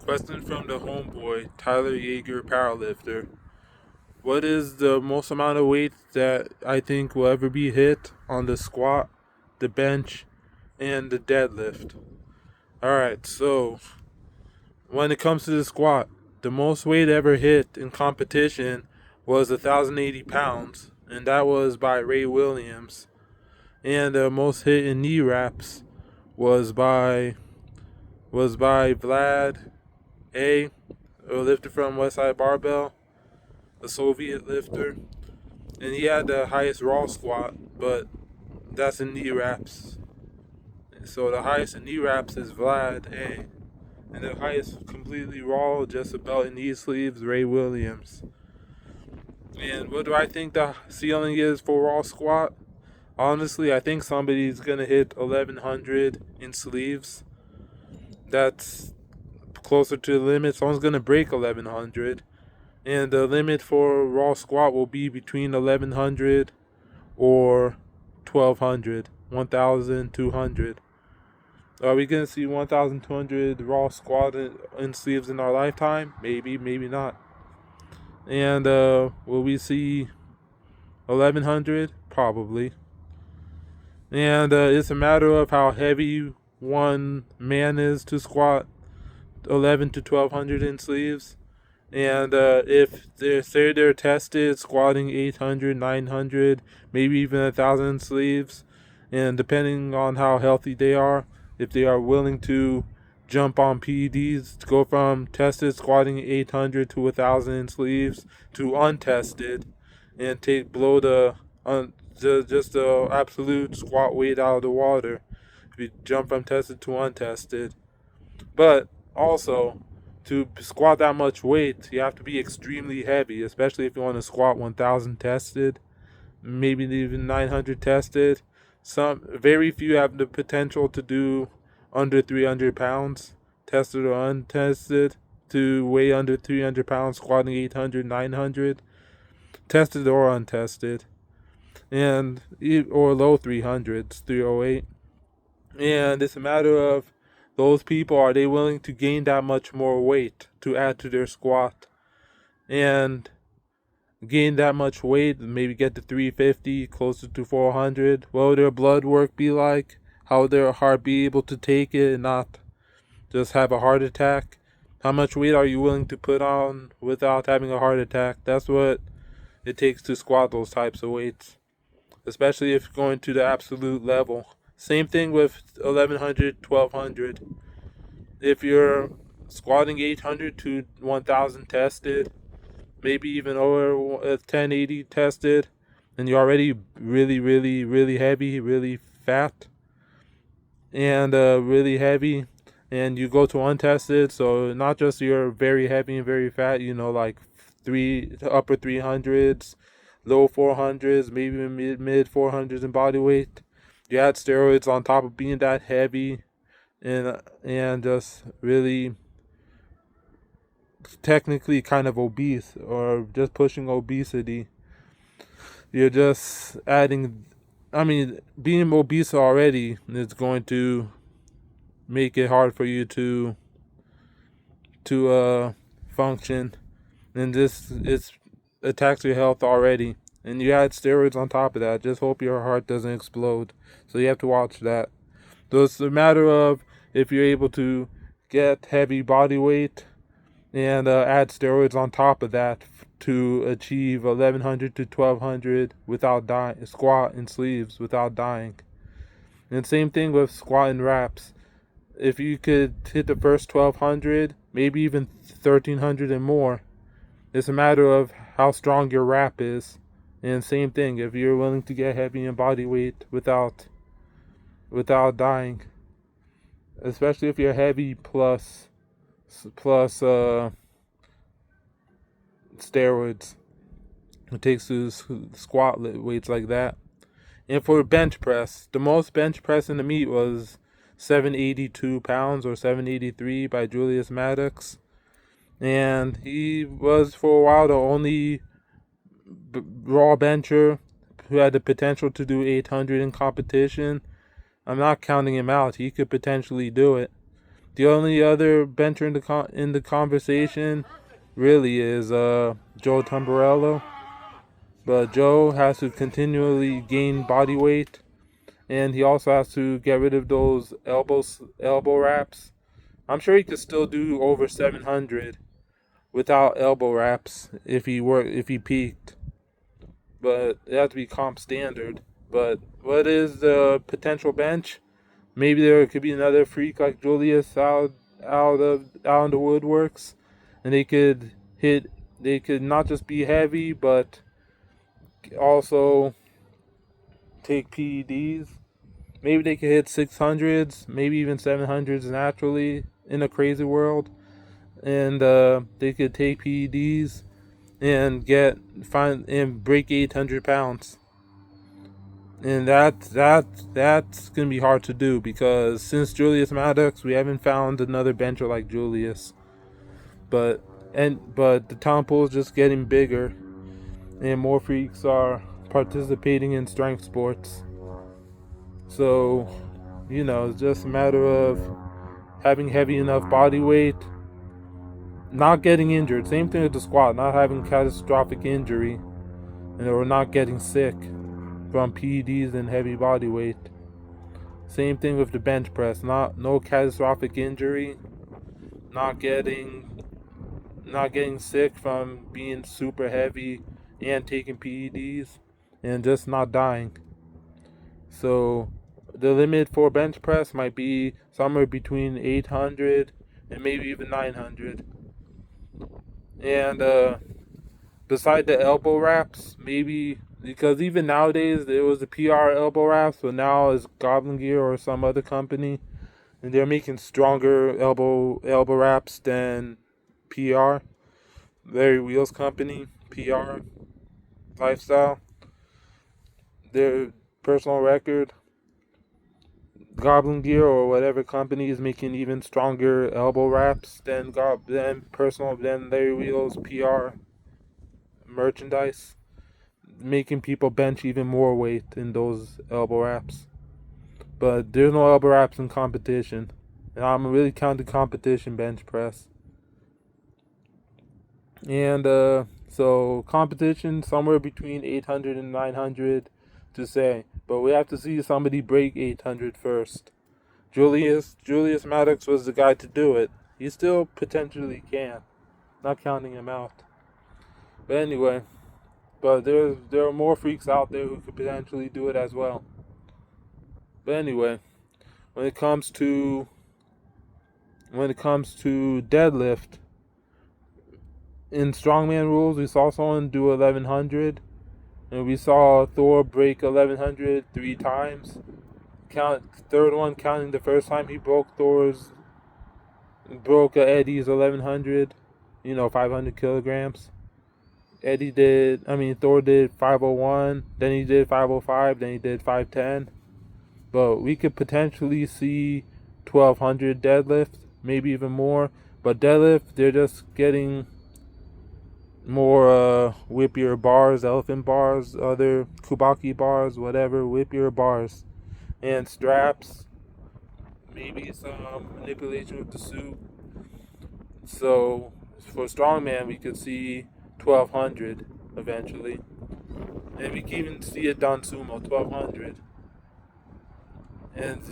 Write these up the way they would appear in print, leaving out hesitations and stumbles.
Question from the homeboy, Tyler Yeager, powerlifter. What is the most amount of weight that I think will ever be hit on the squat, the bench, and the deadlift? Alright, so when it comes to the squat, the most weight ever hit in competition was 1,080 pounds, and that was by Ray Williams. And the most hit in knee wraps was by Vlad A, a lifter from Westside Barbell, a Soviet lifter, and he had the highest raw squat, but that's in knee wraps. So the highest in knee wraps is Vlad A, and the highest completely raw, just a belt and knee sleeves, Ray Williams. And what do I think the ceiling is for raw squat? Honestly, I think somebody's gonna hit 1100 in sleeves. That's closer to the limit. Someone's gonna break 1100. And the limit for raw squat will be between 1100 or 1200, 1200. Are we going to see 1200 raw squat in sleeves in our lifetime? Maybe, maybe not. And will we see 1100? Probably. And it's a matter of how heavy one man is to squat 11 to 1200 in sleeves. And if they're tested squatting 800, 900, maybe even 1,000 sleeves, and depending on how healthy they are, if they are willing to jump on PEDs to go from tested squatting 800 to 1,000 sleeves to untested, and blow just the absolute squat weight out of the water, if you jump from tested to untested. But also, to squat that much weight, you have to be extremely heavy, especially if you want to squat 1,000 tested, maybe even 900 tested. Very few have the potential to do under 300 pounds, tested or untested, to weigh under 300 pounds, squatting 800, 900, tested or untested, and or low 300s, 308. And it's a matter of those people, are they willing to gain that much more weight to add to their squat and gain that much weight, maybe get to 350, closer to 400? What will their blood work be like? How will their heart be able to take it and not just have a heart attack? How much weight are you willing to put on without having a heart attack? That's what it takes to squat those types of weights, especially if you're going to the absolute level. Same thing with 1100, 1200. If you're squatting 800 to 1000 tested, maybe even over 1080 tested, and you're already really, really, really heavy, really fat, and really heavy, and you go to untested, so not just you're very heavy and very fat, like upper 300s, low 400s, maybe mid 400s in body weight. You add steroids on top of being that heavy, and just really technically kind of obese, or just pushing obesity. You're just adding, being obese already is going to make it hard for you to function, and this attacks your health already. And you add steroids on top of that. Just hope your heart doesn't explode. So you have to watch that. So it's a matter of if you're able to get heavy body weight and add steroids on top of that to achieve 1100 to 1200 without dying, squat and sleeves without dying. And same thing with squat and wraps. If you could hit the first 1200, maybe even 1300 and more, it's a matter of how strong your wrap is. And same thing, if you're willing to get heavy in body weight without dying, especially if you're heavy plus steroids, it takes to squat weights like that. And for bench press, the most bench press in the meet was 782 pounds or 783 by Julius Maddox, and he was for a while the only raw bencher who had the potential to do 800 in competition. I'm not counting him out. He could potentially do it. The only other bencher in the conversation really is Joe Tamburello, but Joe has to continually gain body weight, and he also has to get rid of those elbow wraps. I'm sure he could still do over 700 without elbow wraps if he peaked, but it has to be comp standard. But what is the potential bench? Maybe there could be another freak like Julius out of the woodworks, and they could not just be heavy, but also take PEDs. Maybe they could hit 600s, maybe even 700s naturally in a crazy world, and they could take PEDs and break 800 pounds. And that's gonna be hard to do because since Julius Maddox, we haven't found another bencher like Julius. But the talent pool is just getting bigger, and more freaks are participating in strength sports. So, it's just a matter of having heavy enough body weight, not getting injured. Same thing with the squat, not having catastrophic injury, or not getting sick from PEDs and heavy body weight. Same thing with the bench press, no catastrophic injury, not getting sick from being super heavy and taking PEDs, and just not dying. So the limit for bench press might be somewhere between 800 and maybe even 900. And beside the elbow wraps, maybe because even nowadays there was a PR elbow wraps, but now it's Goblin Gear or some other company, and they're making stronger elbow wraps than PR. Larry Wheels Company, PR, Lifestyle, their personal record. Goblin Gear or whatever company is making even stronger elbow wraps than Larry Wheels PR merchandise, making people bench even more weight in those elbow wraps. But there's no elbow wraps in competition, and I'm really counting competition bench press. And so competition somewhere between 800 and 900 to say, but we have to see somebody break 800 first. Julius Maddox was the guy to do it. He still potentially can, not counting him out. But anyway, there are more freaks out there who could potentially do it as well. But anyway, when it comes to deadlift, in strongman rules, we saw someone do 1100, and we saw Thor break 1100 3 times. Third one counting the first time he broke Eddie's 1100, 500 kilograms. Thor did 501, then he did 505, then he did 510. But we could potentially see 1200 deadlift, maybe even more. But deadlift, they're just getting more whippier bars, elephant bars, other Kubaki bars, whatever, whippier bars. And straps, maybe some manipulation with the suit. So for strongman, we could see 1200 eventually. And we can even see it done sumo, 1200. And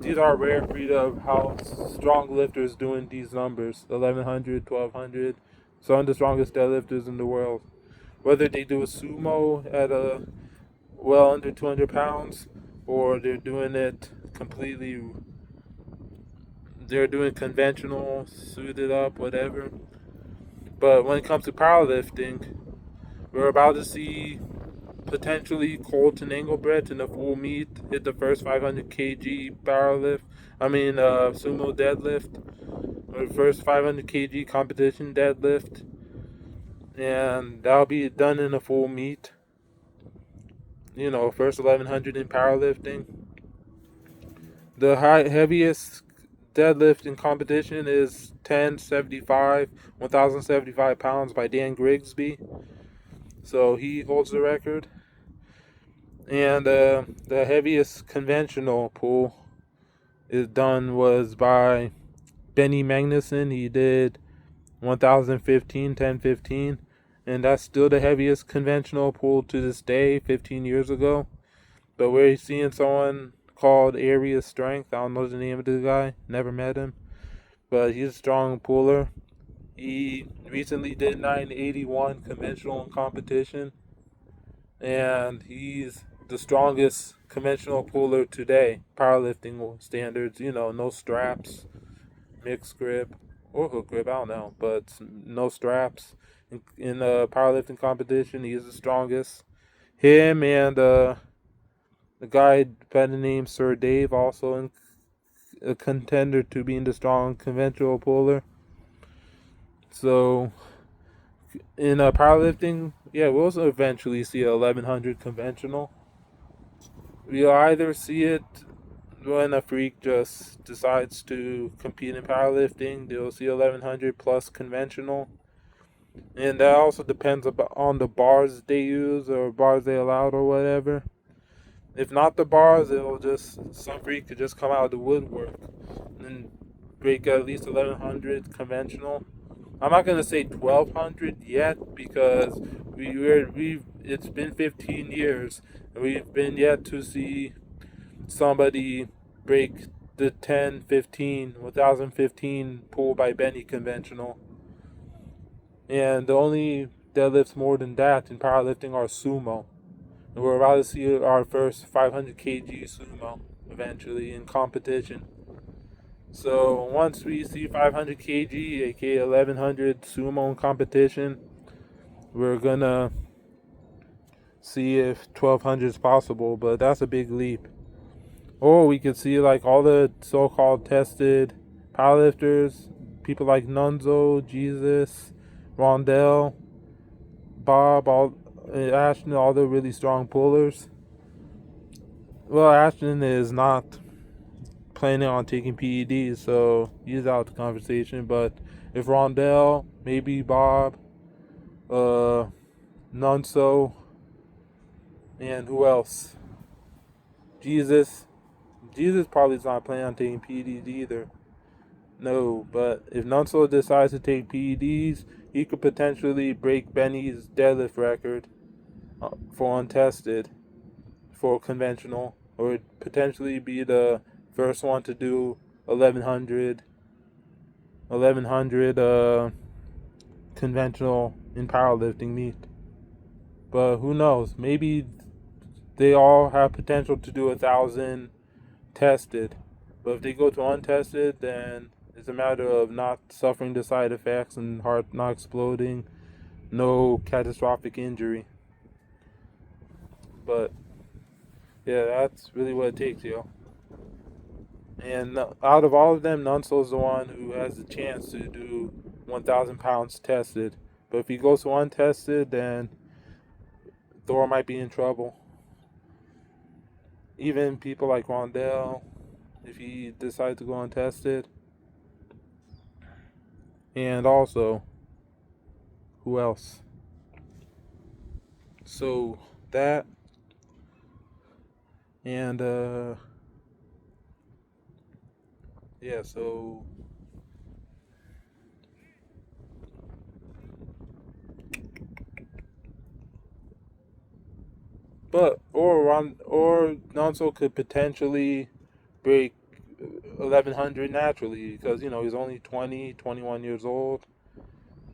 these are rare breed of how strong lifters doing these numbers, 1100, 1200. Some of the strongest deadlifters in the world. Whether they do a sumo at a well under 200 pounds, or they're doing conventional, suited up, whatever. But when it comes to powerlifting, we're about to see potentially Colton Engelbrecht in a full meet hit the first 500 kg sumo deadlift, or the first 500 kg competition deadlift, and that'll be done in a full meet. First 1100 in powerlifting. The heaviest deadlift in competition is 1075 pounds by Dan Grigsby. So he holds the record. And the heaviest conventional pull was by Benny Magnuson. He did 1015, 1015, and that's still the heaviest conventional pull to this day, 15 years ago. But we're seeing someone called Area Strength. I don't know the name of the guy, never met him, but he's a strong puller. He recently did 981 conventional in competition, and he's the strongest conventional puller today, powerlifting standards. No straps, mixed grip, or hook grip, I don't know, but no straps. In the powerlifting competition, he's the strongest. Him and the guy by the name Sir Dave, also a contender to being the strong conventional puller. So in powerlifting, yeah, we'll also eventually see a 1100 conventional. We'll either see it when a freak just decides to compete in powerlifting, they'll see 1100 plus conventional. And that also depends on the bars they use or bars they allowed or whatever. If not the bars, some freak could just come out of the woodwork and break at least 1100 conventional. I'm not gonna say 1200 yet because it's been 15 years and we've been yet to see somebody break the 1015 pull by Benny conventional. And the only deadlifts more than that in powerlifting are sumo. And we're about to see our first 500 kg sumo eventually in competition. So once we see 500 kg, aka 1100 sumo in competition, we're gonna see if 1200 is possible, but that's a big leap. Or we could see like all the so-called tested powerlifters, people like Nunzo, Jesus, Rondell, Bob, Ashton, all the really strong pullers. Well, Ashton is not planning on taking PEDs, so he's out of the conversation. But if Rondell, maybe Bob, Nunso, and who else? Jesus probably is not planning on taking PEDs either. No, but if Nunso decides to take PEDs, he could potentially break Benny's deadlift record for untested, for conventional, or potentially be the first one to do 1100 conventional in powerlifting meet. But who knows? Maybe they all have potential to do 1,000 tested. But if they go to untested, then it's a matter of not suffering the side effects and heart not exploding, no catastrophic injury. But yeah, that's really what it takes, yo. And out of all of them, Nunso's the one who has the chance to do 1,000 pounds tested. But if he goes to untested, then Thor might be in trouble. Even people like Rondell, if he decides to go untested. And also, who else? So that, and yeah, so or Nonso could potentially break 1100 naturally because he's only 20, 21 years old,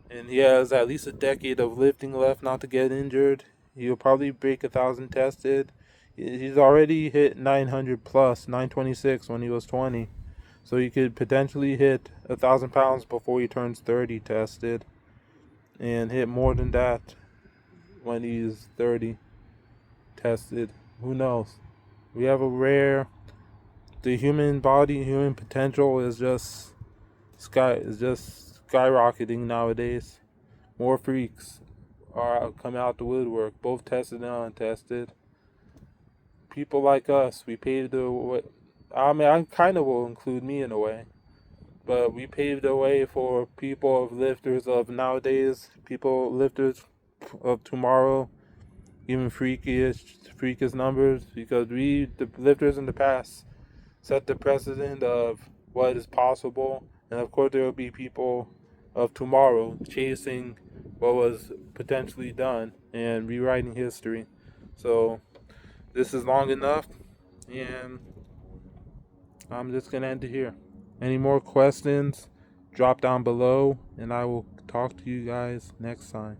and he has at least a decade of lifting left not to get injured. He'll probably break 1,000 tested. He's already hit 900 plus, 926 when he was 20. So he could potentially hit 1,000 pounds before he turns 30 tested, and hit more than that when he's 30 tested. Who knows? We have the human body, human potential is just skyrocketing nowadays. More freaks are coming out the woodwork, both tested and untested. People like us, we paved the way. I mean, I kind of will include me in a way, but we paved the way for people lifters of nowadays, lifters of tomorrow, even freakish numbers, because the lifters in the past, set the precedent of what is possible And of course, there will be people of tomorrow chasing what was potentially done and rewriting history. So this is long enough, and I'm just going to end it here. Any more questions, drop down below, and I will talk to you guys next time.